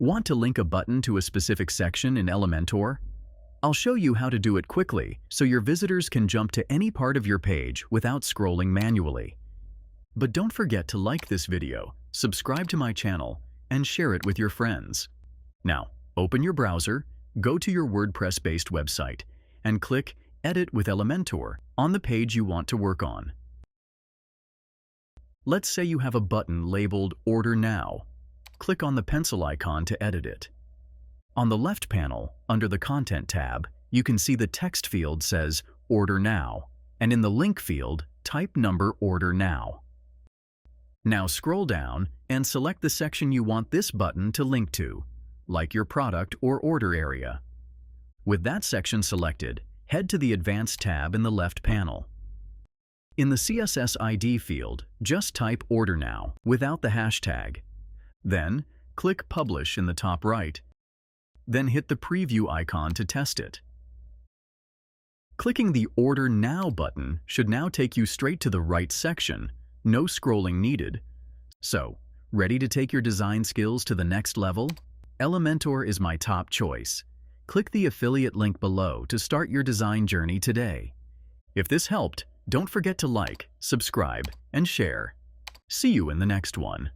Want to link a button to a specific section in Elementor? I'll show you how to do it quickly so your visitors can jump to any part of your page without scrolling manually. But don't forget to like this video, subscribe to my channel, and share it with your friends. Now, open your browser, go to your WordPress-based website, and click Edit with Elementor on the page you want to work on. Let's say you have a button labeled Order Now. Click on the pencil icon to edit it. On the left panel, under the Content tab, you can see the text field says Order Now, and in the link field, type number Order Now. Now scroll down and select the section you want this button to link to, like your product or order area. With that section selected, head to the Advanced tab in the left panel. In the CSS ID field, just type Order Now without the hashtag. Then, click Publish in the top right. Then hit the preview icon to test it. Clicking the Order Now button should now take you straight to the right section, no scrolling needed. So, ready to take your design skills to the next level? Elementor is my top choice. Click the affiliate link below to start your design journey today. If this helped, don't forget to like, subscribe, and share. See you in the next one.